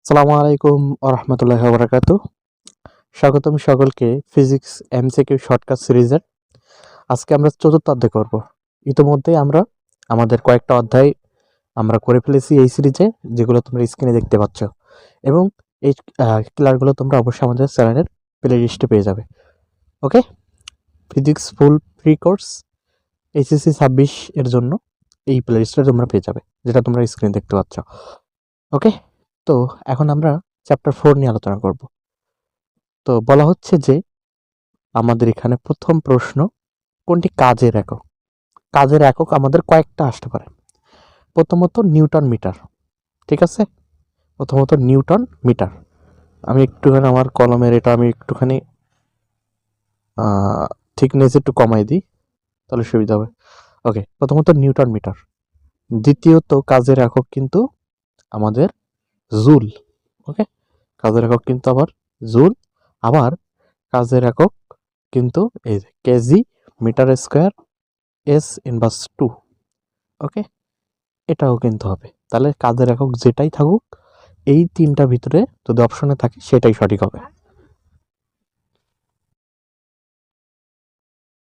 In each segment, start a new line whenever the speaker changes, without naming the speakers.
আসসালামু আলাইকুম ওয়া রাহমাতুল্লাহি ওয়া বারাকাতুহু। স্বাগতম সকলকে ফিজিক্স এমসিকিউ শর্টকাট সিরিজের। আজকে আমরা চতুর্থ অধ্যায় করব। ইতিমধ্যেই আমরা আমাদের কয়েকটা অধ্যায় আমরা করে ফেলেছি এই সিরিজে, যেগুলো তোমরা স্ক্রিনে দেখতে পাচ্ছ, এবং এই ক্লাসগুলো তোমরা অবশ্যই আমাদের চ্যানেলের প্লে লিস্টে পেয়ে যাবে। Okay, physics full free course HSC 26 এর জন্য এই প্লে লিস্টে তোমরা পেয়ে যাবে, যেটা তোমরা স্ক্রিনে দেখতে পাচ্ছ। ওকে, তো এখন আমরা চ্যাপ্টার 4 নিয়ে আলোচনা করব। তো বলা হচ্ছে যে আমাদের এখানে প্রথম প্রশ্ন, কোনটি কাজের একক? কাজের একক আমাদের কয়েকটা আসতে পারে। প্রথমত নিউটন মিটার, ঠিক আছে? প্রথমত নিউটন মিটার। আমি একটুখানি আমার কলমের এটা আমি একটুখানি থিকনেস একটু কমাই দিই, তাহলে সুবিধা হবে। ওকে, প্রথমত নিউটন মিটার। দ্বিতীয়ত কাজের একক কিন্তু আমাদের জুল। ওকে, কাজের একক কিন্তু আবার জুল। আবার কাজের একক কিন্তু এই যে KG meter square S inverse 2। Okay, এটাও কিন্তু হবে। তাহলে কাজের একক যেটাই থাকুক, এই তিনটা ভিতরে যদি অপশনে থাকে সেটাই সঠিক হবে।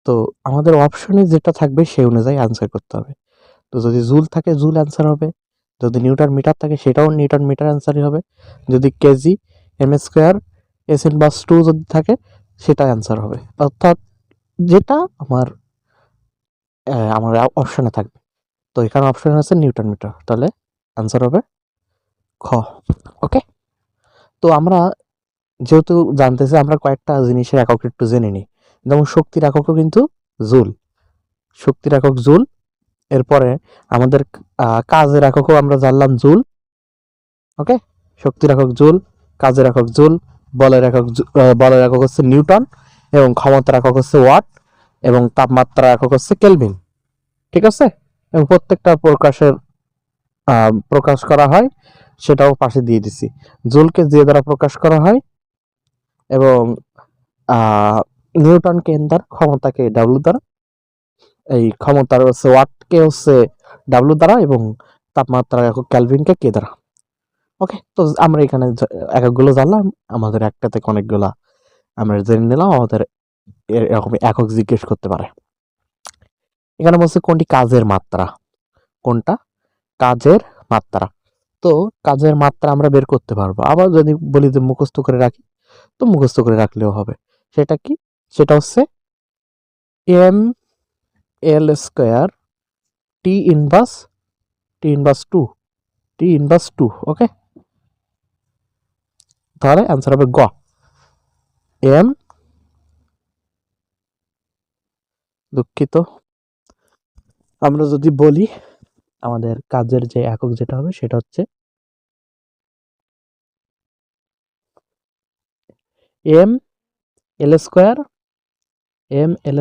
তো আমাদের অপশনে যেটা থাকবে সেই অনুযায়ী অ্যান্সার করতে হবে। তো যদি জুল থাকে জুল অ্যান্সার হবে, যদি নিউটন মিটার থাকে সেটাও নিউটন মিটার অ্যান্সারই হবে, যদি KG M square S inverse 2 যদি থাকে সেটা অ্যান্সার হবে। অর্থাৎ যেটা আমার আমার অপশনে থাকবে। তো এখানে অপশন আছে নিউটন মিটার, তাহলে অ্যান্সার হবে খ। ওকে, তো আমরা যেহেতু জানতেছি, আমরা কয়েকটা জিনিসের একক একটু জেনে নিই। যেমন শক্তির এককও কিন্তু জুল, শক্তির একক জুল। এরপরে আমাদের কাজের এককও আমরা জানলাম জুল। ওকে, শক্তির একক জুল, কাজের একক জুল, বলের একক হচ্ছে নিউটন, এবং ক্ষমতার একক হচ্ছে ওয়াট, এবং তাপমাত্রার একক হচ্ছে কেলভিন। ঠিক আছে, এবং প্রত্যেকটা প্রকাশ করা হয় সেটাও পাশে দিয়ে দিছি। জুলকে যে দ্বারা প্রকাশ করা হয়, এবং নিউটনকে এন দ্বারা, ক্ষমতাকে ডাব্লু দ্বারা, এই ক্ষমতার হচ্ছে ওয়াটকে হচ্ছে ডাব্লু দ্বারা, এবং তাপমাত্রা একক ক্যালভিনকে কে দ্বারা। ওকে, তো আমরা এখানে এককগুলো জানলাম, আমাদের একটা থেকে অনেকগুলা আমরা জেনে নিলাম। আমাদের এরকম একক জিজ্ঞেস করতে পারে। এখানে বলছে কোনটি কাজের মাত্রা, কোনটা কাজের মাত্রা। তো কাজের মাত্রা আমরা বের করতে পারবো। আবার যদি বলি যে মুখস্থ করে রাখি, তো মুখস্থ করে রাখলেও হবে। সেটা কি? সেটা হচ্ছে M L square T inverse two, T inverse 2। Okay, তাহলে অ্যান্সার হবে গ, এম, দুঃখিত, আমরা যদি বলি আমাদের কাজের যে একক যেটা হবে সেটা হচ্ছে M L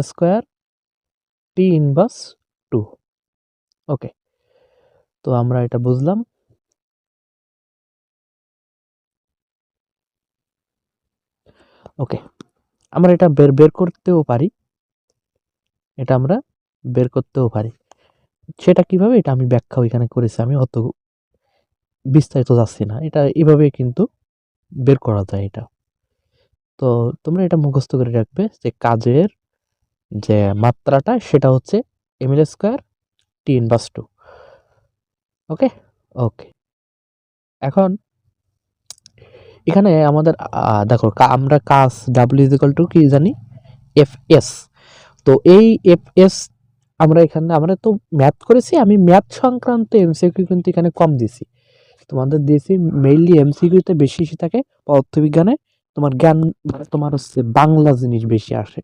square, T inverse 2। Okay, তো আমরা এটা বুঝলাম। ওকে, আমরা এটা বের করতেও পারি, এটা আমরা বের করতেও পারি। সেটা কিভাবে, এটা আমি ব্যাখ্যা ওইখানে করেছি, আমি অত বিস্তারিত যাচ্ছি না। এটা এভাবে কিন্তু বের করা যায় এটা। তো তোমরা এটা মুখস্থ করে রাখবে যে কাজের যে মাত্রাটা সেটা হচ্ছে M L square T inverse 2। Okay, okay, এখন এখানে আমাদের দেখো আমরা কাজ ডাব্লিউ ইজিক্যাল টু কি জানি, এফ এস। তো এই এফ এস আমরা তো ম্যাথ করেছি, আমি ম্যাথ সংক্রান্ত এমসিকিউ কিন্তু এখানে কম দিছি, তোমাদের দিয়েছি মেইনলি এমসিকিউতে বেশি থাকে। পদার্থবিজ্ঞানে তোমার জ্ঞান মানে তোমার হচ্ছে বাংলা জিনিস বেশি আসে,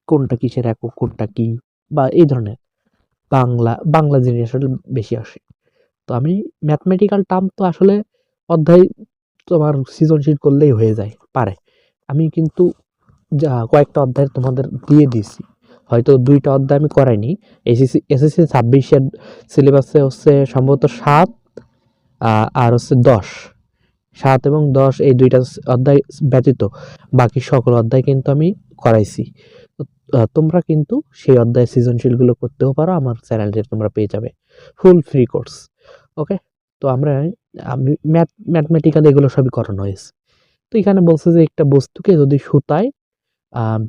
কোনটা কিসের একক, কোনটা কি, বা এই ধরনের বাংলা জিনিস আসলে বেশি আসে। তো আমি ম্যাথমেটিক্যাল টার্ম তো আসলে অধ্যায় তোমার সৃজনশীল করলেই হয়ে যায় পারে। আমি কিন্তু যা কয়েকটা অধ্যায় তোমাদের দিয়ে দিছি, হয়তো 2টা অধ্যায় আমি করাইনি। এসএসসি 26-এর সিলেবাসে হচ্ছে সম্ভবত 7 আর হচ্ছে 10, 7 এবং 10 এই 2টা অধ্যায় ব্যতীত বাকি সকল অধ্যায় কিন্তু আমি করাইছি। তোমরা কিন্তু সেই অধ্যায় সৃজনশীলগুলো করতেও পারো, আমার চ্যানেলে তোমরা পেয়ে যাবে ফুল ফ্রি কোর্স। ওকে, তো আমরা ম্যাথমেটিক্যাল এগুলো সবই করানো হয়েছে। তো এখানে বলছে যে একটা বস্তুকে যদি সুতায়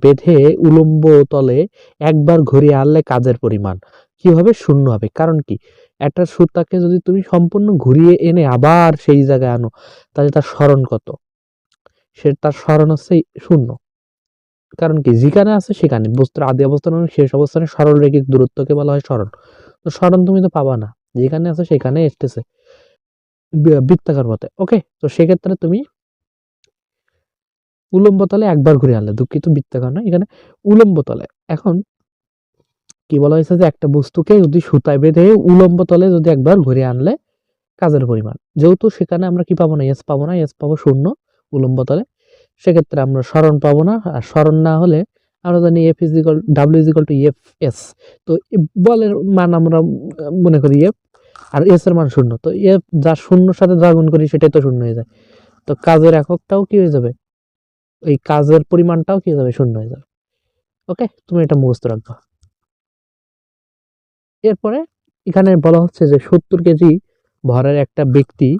বেঁধে উলম্ব তলে একবার ঘুরিয়ে আনলে কাজের পরিমাণ কি হবে? শূন্য হবে। কারণ কি? একটা সুতাকে যদি তুমি সম্পূর্ণ ঘুরিয়ে এনে আবার সেই জায়গায় আনো, তাহলে তার সরণ কত? তার সরণ হচ্ছে শূন্য। কারণ কি? যেখানে আছে সেখানে বস্তুর আদি অবস্থান এবং শেষ অবস্থানে সরলরৈখিক দূরত্বকে বলা হয় সরণ। তো সরণ তুমি তো পাবা না, যেখানে আছে সেখানে এসতেছে বৃত্তাকার পথে। ওকে, তো সেক্ষেত্রে তুমি উলম্ব তলে একবার ঘুরে আনলে, দুঃখিত বৃত্তাকার নয়, এখানে উলম্ব তলে। এখন কি বলা হয়েছে যে একটা বস্তুকে যদি সুতায় বেঁধে উলম্ব তলে যদি একবার ঘুরে আনলে কাজের পরিমাণ, যেহেতু সেখানে আমরা কি পাবো না, এস পাবো না, এস পাবো শূন্য উলম্ব তলে, সেক্ষেত্রে আমরা সরণ পাবো না। আর সরণ না হলে আমরা জানি F is equal W is equal two F S. তো বলের মান আমরা মনে করি এফ, আর এস এর মান শূন্য। তো এফ যা শূন্যর সাথে যা গুণ করি সেটাই তো শূন্য হয়ে যায়। তো কাজের এককটাও কি হয়ে যাবে, এই কাজের পরিমাণটাও কি হয়ে যাবে, শূন্য হয়ে যাবে। ওকে, তুমি এটা মুখস্থ রাখবা। এরপরে এখানে বলা হচ্ছে যে 70 কেজি ভরের একটা ব্যক্তি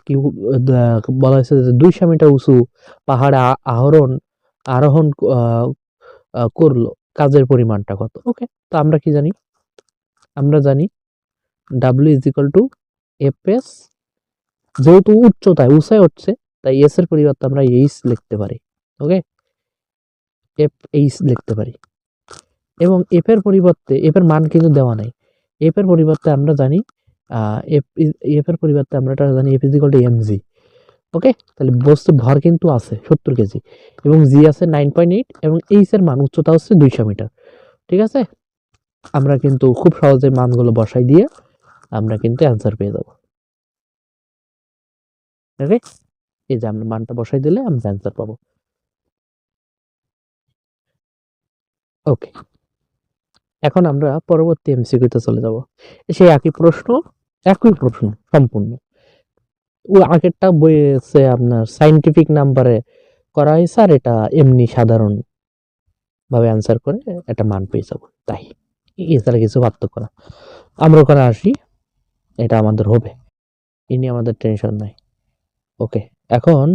কি বলা হয়েছে যে 200 মিটার উঁচু পাহাড়ে আরোহণ করলো, কাজের পরিমাণটা কত? ওকে, তো আমরা কি জানি? আমরা জানি W is equal two F S, যেহেতু উঁচায় উঠছে, তাই এস এর পরিবর্তে আমরা এইচ লিখতে পারি। ওকে, এফ এইচ লিখতে পারি। এবং এফ এর মান কিন্তু দেওয়া নাই। এফ এর পরিবর্তে আমরা জানি এফ এর পরিবর্তে আমরা এটা জানি F is equal to M G. Okay, তাহলে বস্তুর ভর কিন্তু আছে 70 কেজি এবং জি আছে 9.8 এবং এইচ এর মান উচ্চতা হচ্ছে 200 মিটার। ঠিক আছে, আমরা কিন্তু খুব সহজে মানগুলো বসাই দিয়ে আমরা কিন্তু অ্যান্সার পেয়ে যাব। ওকে, এই যে আমরা মানটা বসাই দিলে আমরা অ্যান্সার পাবো। ওকে, এখন আমরা পরবর্তী এমসিকিউতে চলে যাব। সেই একই প্রশ্ন সম্পূর্ণ। ও আগেরটা বইয়েছে আপনার সায়েন্টিফিক নাম্বারে করা হয়েছে, আর এটা এমনি সাধারণ ভাবে অ্যান্সার করে একটা মান পেয়ে যাবো। তাই এছাড়া কিছু পার্থক্য না। আমরা ওখানে আসি, এটা আমাদের হবে, এ নিয়ে আমাদের টেনশন নাই। ওকে, এখন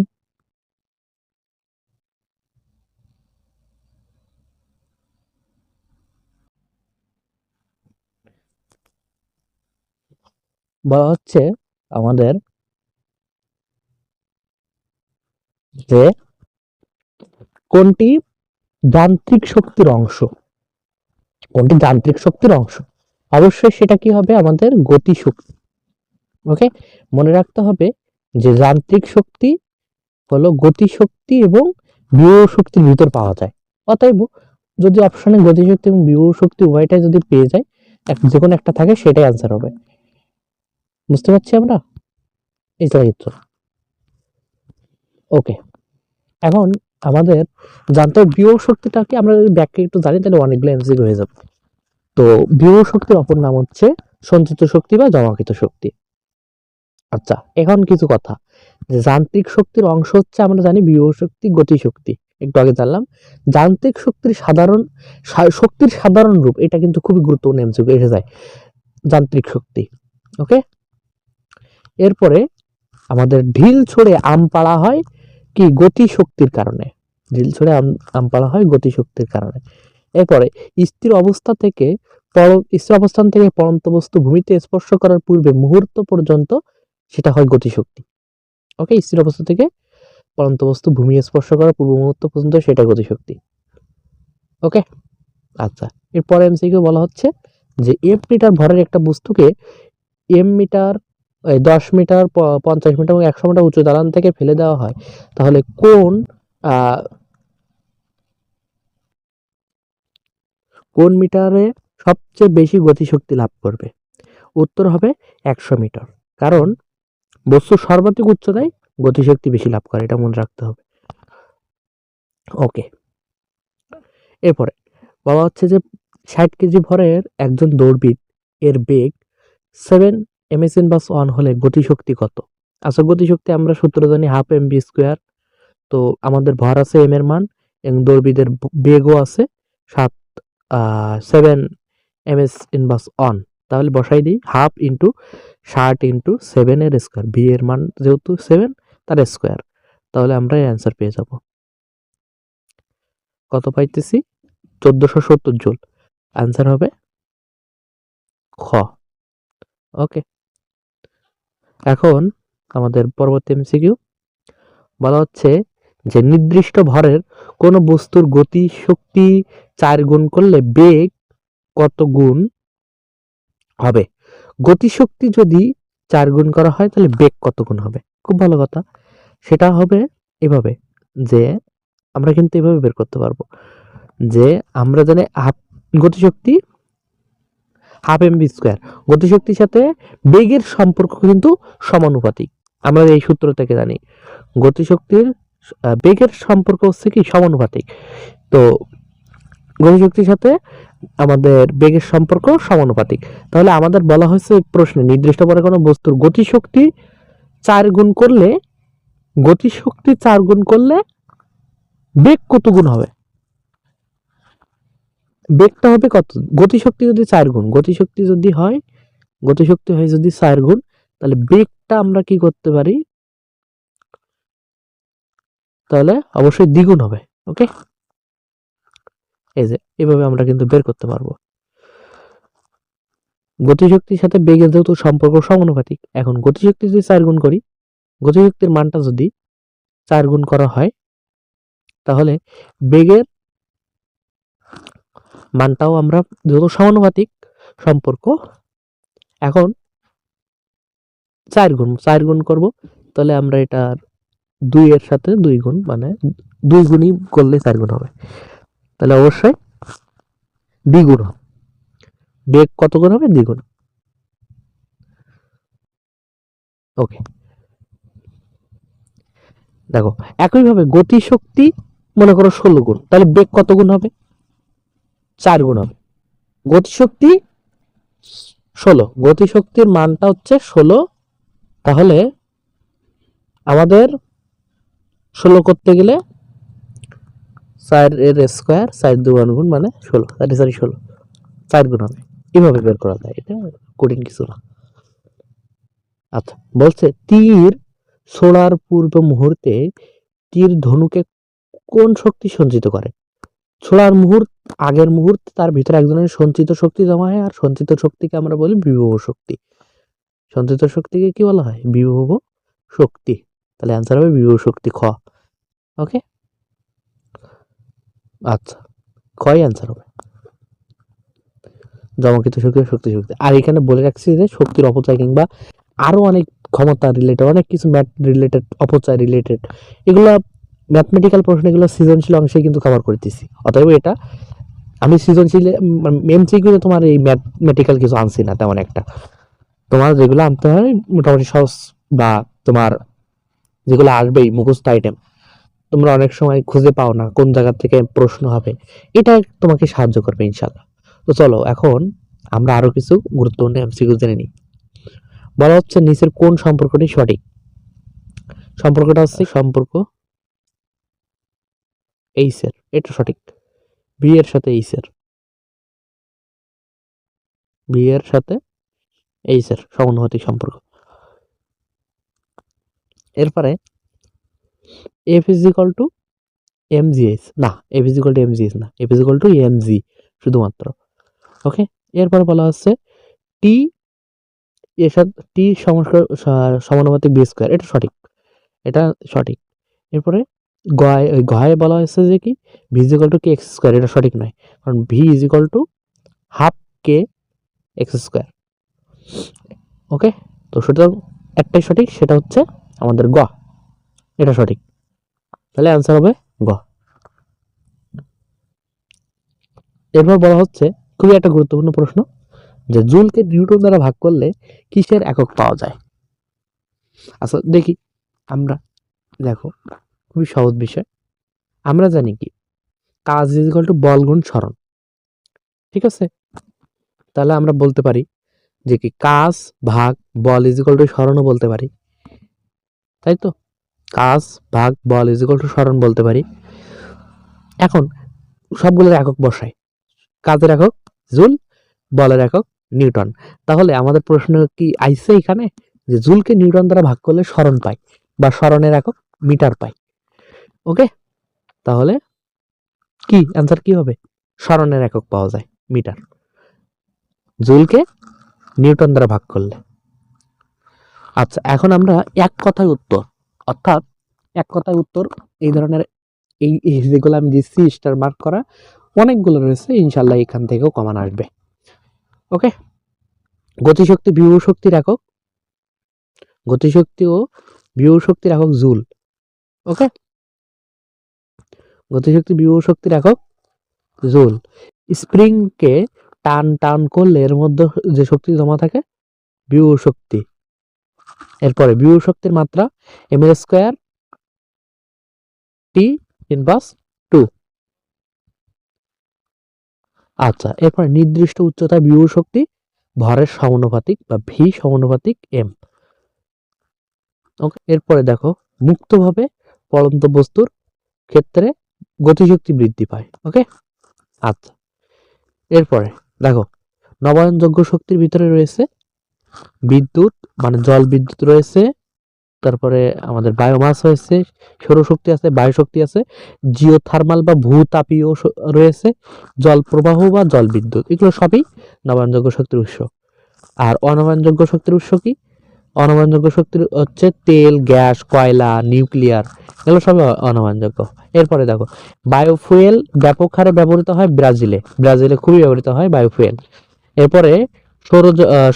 বলা হচ্ছে আমাদের যে কোনটি যান্ত্রিক শক্তির অংশ, অবশ্যই সেটা কি হবে, আমাদের গতি শক্তি। ওকে, মনে রাখতে হবে যে যান্ত্রিক শক্তি হলো গতি শক্তি এবং বিভব শক্তির ভিতর পাওয়া যায়। অতএব যদি অপশনে গতি শক্তি এবং বিভব শক্তি উভয়টাই যদি পেয়ে যায়, যে কোনো একটা থাকে, সেটাই অ্যান্সার হবে। বুঝতে পারছি আমরা? এই চিত্র। ওকে, এখন আমাদের জানতে হবে বিভব শক্তিটাকে আমরা যদি ব্যাখ্যা একটু জানি, তাহলে অনেকগুলো এমসিকিউ হয়ে যাবে। তো বিভব শক্তির অপর নাম হচ্ছে সঞ্চিত শক্তি বা জমাকৃত শক্তি। আচ্ছা, এখন কিছু কথা, যে যান্ত্রিক শক্তির অংশ হচ্ছে আমরা জানি বিভব শক্তি, গতি শক্তি, একটু আগে জানলাম। যান্ত্রিক শক্তির সাধারণ রূপ, এটা কিন্তু খুবই গুরুত্বপূর্ণ এমসিকিউ এসে যায়, যান্ত্রিক শক্তি। ওকে, এরপরে আমাদের ঢিল ছড়ে আম পাড়া হয় কি গতি শক্তির কারণে, ঢিল ছড়ে আম পাড়া হয় গতি শক্তির কারণে। এরপরে স্থির অবস্থান থেকে পড়ন্ত বস্তু ভূমিতে স্পর্শ করার পূর্বে মুহূর্ত পর্যন্ত সেটা হয় গতিশক্তি। ওকে, স্থির অবস্থা থেকে পড়ন্ত বস্তু ভূমি স্পর্শ করার পূর্ব মুহূর্ত পর্যন্ত সেটা গতিশক্তি। ওকে, আচ্ছা, এরপরে এমসিকিউ বলা হচ্ছে যে এম মিটার ভরের একটা বস্তুকে এম মিটার 10 মিটার 50 মিটার এবং 100 মিটার উঁচু দালান থেকে ফেলে দেওয়া হয়, তাহলে কোন মিটারে সবচেয়ে বেশি গতিশক্তি লাভ করবে? উত্তর হবে 100 মিটার। কারণ বস্তুর সর্বাধিক উচ্চতায় গতিশক্তি বেশি লাভ করে, এটা মনে রাখতে হবে। ওকে, এরপরে বলা হচ্ছে যে 60 কেজি ভরের একজন দৌড়বিদ এর বেগ 7 ms/1 হলে গতিশক্তি কত? আচ্ছা, গতিশক্তি আমরা সূত্র জানি হাফ mv স্কোয়ার। তো আমাদের ভর আছে এম এর মান এবং দৌড়বিদের বেগও আছে 7 ms/1। তাহলে বসাই দিই 1/2 ইন্টু 60 ইন্টু 7 এর স্কোয়ার, ভি এর মান যেহেতু 7 তার স্কোয়ার, তাহলে আমরা এই অ্যান্সার পেয়ে যাব। কত পাইতেছি? 1470 জুল। অ্যান্সার হবে খ। ওকে, এখন আমাদের পরবর্তী এমসিকিউ বলা হচ্ছে যে নির্দিষ্ট ভরের কোন বস্তুর গতি শক্তি 4 গুণ করলে বেগ কত গুণ হবে। গতিশক্তি যদি 4 গুণ করা হয় তাহলে বেগ কত গুণ হবে। খুব ভালো কথা, সেটা হবে এভাবে যে আমরা কিন্তু এভাবে বের করতে পারবো যে আমরা জানি গতিশক্তি 1/2 mv স্কোয়ার, গতিশক্তির সাথে বেগের সম্পর্ক কিন্তু সমানুপাতিক। আমরা এই সূত্র থেকে জানি গতিশক্তির বেগের সম্পর্ক হচ্ছে কি সমানুপাতিক। তো গতিশক্তির সাথে আমাদের বেগের সম্পর্ক সমানুপাতিক। তাহলে আমাদের বলা হয়েছে প্রশ্নে নির্দিষ্ট করে কোনো বস্তুর গতিশক্তি 4 গুণ করলে, গতিশক্তি 4 গুণ করলে বেগ কত গুণ হবে। বেগটা হবে কত? গতিশক্তি যদি 4 গুণ, গতিশক্তি যদি হয়, গতিশক্তি হয় যদি 4 গুণ, তাহলে বেগটা আমরা কি করতে পারি, তাহলে অবশ্যই দ্বিগুণ হবে। ওকে, এই যে এভাবে আমরা কিন্তু বের করতে পারবো। গতিশক্তির সাথে বেগের যেহেতু সম্পর্ক সমানুপাতিক, এখন গতিশক্তি যদি 4 গুণ করি, গতিশক্তির মানটা যদি 4 গুণ করা হয়, তাহলে বেগের মানটাও আমরা যেহেতু সমানুপাতিক সম্পর্ক, এখন 4 গুণ করব, তাহলে আমরা এটা 2 এর সাথে 2 গুণ, মানে 2 গুণই করলে 4 গুণ হবে, তাহলে অবশ্যই দ্বিগুণ হবে। বেগ কত গুণ হবে? দ্বিগুণ। ওকে, দেখো একইভাবে গতিশক্তি মনে করো 16 গুণ, তাহলে বেগ কত গুণ হবে? 4 গুণ হবে। গতিশক্তি 16, গতিশক্তির মানটা হচ্ছে 16, তাহলে আমাদের 16 করতে গেলে 4 এর স্কোয়ার, 4 2 গুণ মানে 16, সরি 16, 4 গুণ হবে। এভাবে বের করা যায়, এটা কঠিন কিছু না। আচ্ছা, বলছে তীর ছোড়ার পূর্ব মুহূর্তে তীর ধনুকে কোন শক্তি সঞ্চিত করে। ছোড়ার আগের মুহূর্তে তার ভিতরে এক ধরনের সঞ্চিত শক্তি জমা হয়, আর সঞ্চিত শক্তিকে আমরা বলি বিভব শক্তি। সঞ্চিত শক্তিকে কি বলা হয়? বিভব শক্তি। তাহলে অ্যান্সার হবে বিভব শক্তি, খ। ওকে, আচ্ছা, খই অ্যান্সার হবে। জমাকৃত শক্তি, শক্তি শক্তি। আর এখানে বলে রাখছি যে শক্তির অপচয় কিংবা আরো অনেক ক্ষমতা রিলেটেড, অনেক কিছু ম্যাথ রিলেটেড, অপচয় রিলেটেড, এগুলো ম্যাথমেটিক্যাল প্রশ্ন, এগুলো সৃজনশীল অংশে কিন্তু কভার করতেছি। অতএব এটা আমি সৃজনশীল এমসিকিউতে তোমার এই ম্যাথমেটিক্যাল কিছু আনছি না তেমন একটা। তোমার যেগুলো আনতে হয় মোটামুটি সহজ, বা তোমার যেগুলো আসবেই মুখস্থ আইটেম, তোমরা অনেক সময় খুঁজে পাও না কোন জায়গা থেকে প্রশ্ন হবে, এটা তোমাকে সাহায্য করবে ইনশাল্লাহ। তো চলো এখন আমরা আরো কিছু গুরুত্বপূর্ণ এমসিকিউ জেনে নিই। বলা হচ্ছে নিচের কোন সম্পর্কটি সঠিক। সম্পর্কটা হচ্ছে সম্পর্ক এইচ এর, এটা সঠিক। বি এর সাথে এইচ এর, বি এর সাথে এইচ এর সমানুপাতিক সম্পর্ক। এরপরে F is equal to MGH, না F is equal to MGH না, F is equal to MG শুধুমাত্র। ওকে, এরপরে বলা হচ্ছে টি এর সাথে টি সমানুপাতিক বি স্কোয়ার, এটা সঠিক, এটা সঠিক। এরপরে গয়ে বলা হয়েছে যে কি V is equal to K X square, এটা সঠিক নয়, কারণ V is equal to half K X square. Okay, তো সুতরাং একটাই সঠিক, সেটা হচ্ছে আমাদের গ, এটা সঠিক। তাহলে অ্যান্সার হবে গ। এরপর বলা হচ্ছে খুবই একটা গুরুত্বপূর্ণ প্রশ্ন, যে জুলকে নিউটন দ্বারা ভাগ করলে কিসের একক পাওয়া যায়। আচ্ছা দেখি আমরা, দেখো খুবই সহজ বিষয়, আমরা জানি কি কাজ ইজ ইকুয়াল টু বল গুণ সরণ, ঠিক আছে। তাহলে আমরা বলতে পারি যে কি কাজ ভাগ বল ইজ ইকুয়াল টু সরণও বলতে পারি, তাই তো। কাজ ভাগ বল ইজ ইকুয়াল টু সরণ বলতে পারি। এখন সবগুলোর একক বসাই, কাজের একক জুল, বলের একক নিউটন। তাহলে আমাদের প্রশ্ন কি আইছে এখানে যে জুলকে নিউটন দ্বারা ভাগ করলে সরণ পাই বা সরণের একক মিটার পাই। ওকে, তাহলে কি অ্যান্সার কি হবে? সরণের একক পাওয়া যায় মিটার, জুলকে নিউটন দ্বারা ভাগ করলে। আচ্ছা, এখন আমরা এক কথায় উত্তর, অর্থাৎ এক কথায় উত্তর এই ধরনের এই যেগুলো আমি দিচ্ছি স্টার মার্ক করা অনেকগুলো রয়েছে, ইনশাল্লাহ এখান থেকেও কমান আসবে। ওকে, গতিশক্তি বিভব শক্তির একক, গতিশক্তি ও বিভব শক্তির একক জুল। ওকে, গতিশক্তি বিভব শক্তির একক জুল। স্প্রিংকে টান টান করলে এর মধ্যে যে শক্তি জমা থাকে বিভব শক্তি। এরপরে বিভব শক্তির মাত্রা এম স্কয়ার টি ইনভার্স 2। আচ্ছা, এরপরে নির্দিষ্ট উচ্চতা বিভব শক্তি ভরের সমানুপাতিক বা ভি সমানুপাতিক এম। ওকে, এরপরে দেখো মুক্তভাবে পড়ন্ত বস্তুর ক্ষেত্রে গতিশক্তি বৃদ্ধি পায়। ওকে, আচ্ছা, এরপরে দেখো নবায়নযোগ্য শক্তির ভিতরে রয়েছে বিদ্যুৎ মানে জল বিদ্যুৎ রয়েছে, তারপরে আমাদের বায়োমাস রয়েছে, সৌরশক্তি আছে, বায়ুশক্তি আছে, জিওথার্মাল বা ভূতাপীয় রয়েছে, জল প্রবাহ বা জল বিদ্যুৎ, এগুলো সবই নবায়নযোগ্য শক্তির উৎস। আর অনবায়নযোগ্য শক্তির উৎস কি? অনবায়নযোগ্য শক্তির হচ্ছে তেল, গ্যাস, কয়লা, নিউক্লিয়ার, এগুলো সবই অনবায়নযোগ্য। এরপরে দেখো বায়োফুয়েল ব্যাপক হারে ব্যবহৃত হয় ব্রাজিলে, ব্রাজিলে খুবই ব্যবহৃত হয় বায়োফুয়েল। এরপরে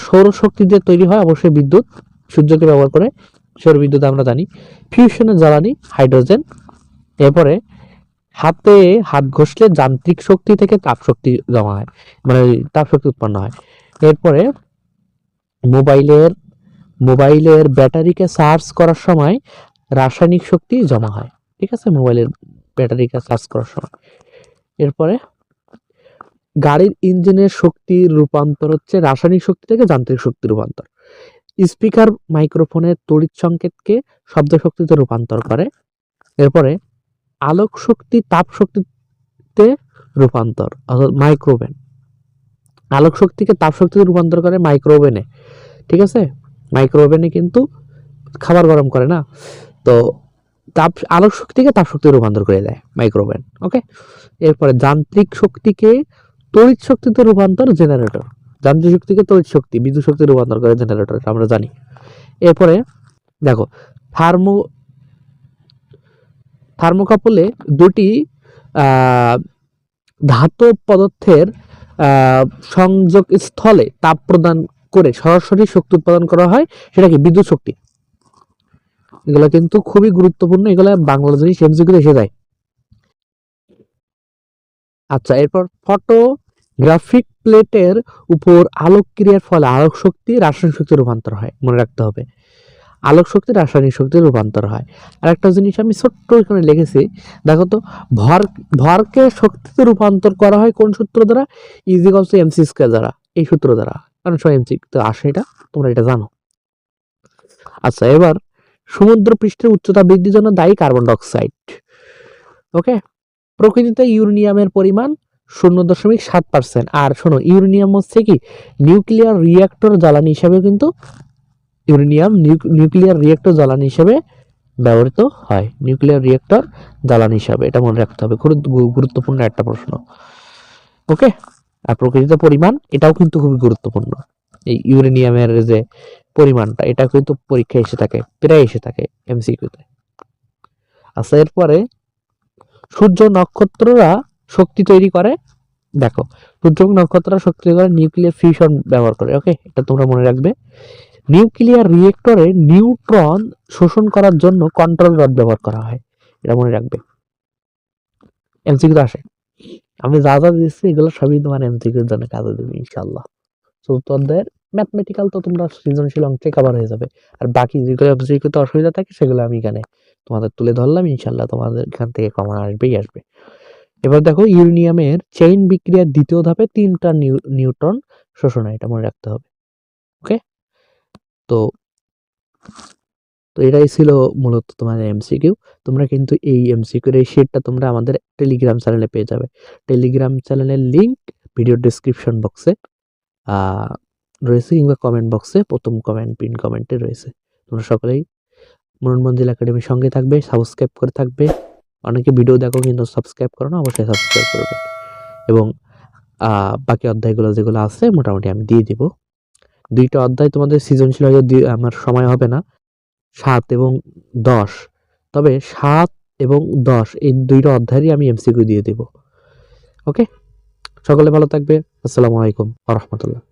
সৌরশক্তি দিয়ে তৈরি হয় অবশ্যই বিদ্যুৎ, সূর্যকে ব্যবহার করে সৌর বিদ্যুৎ আমরা জানি। ফিউশনের জ্বালানি হাইড্রোজেন। এরপরে হাতে হাত ঘষলে যান্ত্রিক শক্তি থেকে তাপ শক্তি জমা হয়, মানে তাপ শক্তি উৎপন্ন হয়। এরপরে মোবাইলের মোবাইলের ব্যাটারিকে চার্জ করার সময় রাসায়নিক শক্তি জমা হয়। ঠিক আছে, মোবাইলের ব্যাটারিকে চার্জ করার সময়। এরপরে গাড়ির ইঞ্জিনের শক্তির রূপান্তর হচ্ছে রাসায়নিক শক্তি থেকে যান্ত্রিক শক্তি রূপান্তর। স্পিকার মাইক্রোফোনের তড়িৎ সংকেতকে শব্দ শক্তিতে রূপান্তর করে। এরপরে আলোক শক্তি তাপ শক্তিতে রূপান্তর, অর্থাৎ মাইক্রোওভেন আলোক শক্তিকে তাপ শক্তিতে রূপান্তর করে মাইক্রোওভেনে। ঠিক আছে, মাইক্রোওভেনে কিন্তু খাবার গরম করে না, তো তাপ আলোক শক্তিকে তাপ শক্তিতে রূপান্তর করে দেয় মাইক্রোওভেন। ওকে, এরপরে যান্ত্রিক শক্তিকে তড়িৎ শক্তিতে রূপান্তর জেনারেটর, যান্ত্রিক শক্তিকে তড়িৎ শক্তি বিদ্যুৎ শক্তি রূপান্তর করে জেনারেটর, আমরা জানি। এরপরে দেখো থার্মোকাপলে দুটি ধাতব পদার্থের সংযোগ স্থলে তাপ প্রদান করে সরাসরি শক্তি উৎপাদন করা হয়, সেটা কি বিদ্যুৎ শক্তি। এগুলো কিন্তু খুবই গুরুত্বপূর্ণ, এগুলো বাংলাদেশি এমসিকিউ এসে যায়। আচ্ছা, এরপর ফটোগ্রাফিক প্লেটের উপর আলোক ক্রিয়ার ফলে আলোক শক্তি রাসায়নিক শক্তি রূপান্তর হয়, মনে রাখতে হবে, আলোক শক্তি রাসায়নিক শক্তির রূপান্তর হয়। আর একটা জিনিস আমি ছোট্ট এখানে লিখেছি, দেখো তো, ভরকে শক্তিতে রূপান্তর করা হয় কোন সূত্র দ্বারা? ইজিকলস টু এমসি স্কয়ার দ্বারা, এই সূত্র দ্বারা, কারণ সব এমসি তো আসে, এটা তোমরা এটা জানো। আচ্ছা, এবার সমুদ্র পৃষ্ঠের উচ্চতা বৃদ্ধির জন্য দায়ী কার্বন ডাইঅক্সাইড। ওকে, প্রকৃতিতে ইউরেনিয়ামের পরিমাণ 0.7%। আর শোনো, ইউরেনিয়াম হচ্ছে কি নিউক্লিয়ার রিঅ্যাক্টর জ্বালানি হিসেবে কিন্তু ইউরেনিয়াম নিউক্লিয়ার রিঅ্যাক্টর জ্বালানি হিসেবে ব্যবহৃত হয়, নিউক্লিয়ার রিঅ্যাক্টর জ্বালানি হিসাবে, এটা মনে রাখতে হবে, খুব গুরুত্বপূর্ণ একটা প্রশ্ন। ওকে, আর প্রকৃতিতে পরিমাণ এটাও কিন্তু খুবই গুরুত্বপূর্ণ, এই ইউরেনিয়ামের যে পরিমাণটা এটা কিন্তু পরীক্ষায় এসে থাকে, প্রায় এসে থাকে এমসিকিউতে। আচ্ছা, এরপরে সূর্য নক্ষত্ররা শক্তি তৈরি করে, দেখো সূর্য নক্ষত্ররা শক্তি তৈরি করে নিউক্লিয়ার ফিউশন ব্যবহার করে। ওকে, এটা তোমরা মনে রাখবে। নিউক্লিয়ার রিঅ্যাক্টরে নিউট্রন শোষণ করার জন্য কন্ট্রোল রড ব্যবহার করা হয়, এটা মনে রাখবে, এমসিকিউ আসে। আমি যা যা দিচ্ছি এগুলো সবই তোমার এমসিকিউর জন্য কাজে দেবে ইনশাআল্লাহ। চতুর্থ অধ্যায়ের ম্যাথমেটিক্যাল তো তোমরা সৃজনশীল অংশে কভার হয়ে যাবে, আর বাকি যেগুলো এমসিকিউতে অসুবিধা থাকে সেগুলো আমি এখানে তোমাদের তুলে ধরলাম, ইনশাআল্লাহ তোমাদের এখান থেকে কমন আসবেই আসবে। এবার দেখো ইউরেনিয়ামের চেইন বিক্রিয়ার দ্বিতীয় ধাপে 3টা নিউট্রন শোষণ হয়, এটা মনে রাখতে হবে। ওকে, তো এটাই ছিল মূলত তোমার এমসিকিউ। তোমরা কিন্তু এই এমসিকিউর এই শিটটা তোমরা আমাদের টেলিগ্রাম চ্যানেলে পেয়ে যাবে, টেলিগ্রাম চ্যানেলের লিংক ভিডিও ডেসক্রিপশন বক্সে রয়েছে, কিংবা কমেন্ট বক্সে প্রথম কমেন্ট পিন কমেন্টে রয়েছে। তোমরা সকলেই মুনমুন মঞ্জিল একাডেমির সঙ্গে থাকবে, সাবস্ক্রাইব করে থাকবে। অনেকে ভিডিও দেখো কিন্তু সাবস্ক্রাইব করো না, অবশ্যই সাবস্ক্রাইব করবে। এবং বাকি অধ্যায়গুলো যেগুলো আছে মোটামুটি আমি দিয়ে দিব। 2টা অধ্যায় তোমাদের সৃজনশীল হয়তো আমার সময় হবে না, 7 এবং 10। তবে 7 এবং 10 এই 2টা অধ্যায়েরই আমি এমসিকিউ দিয়ে দেব। ওকে, সকলে ভালো থাকবে। আসসালামু আলাইকুম ওয়া রাহমাতুল্লাহ।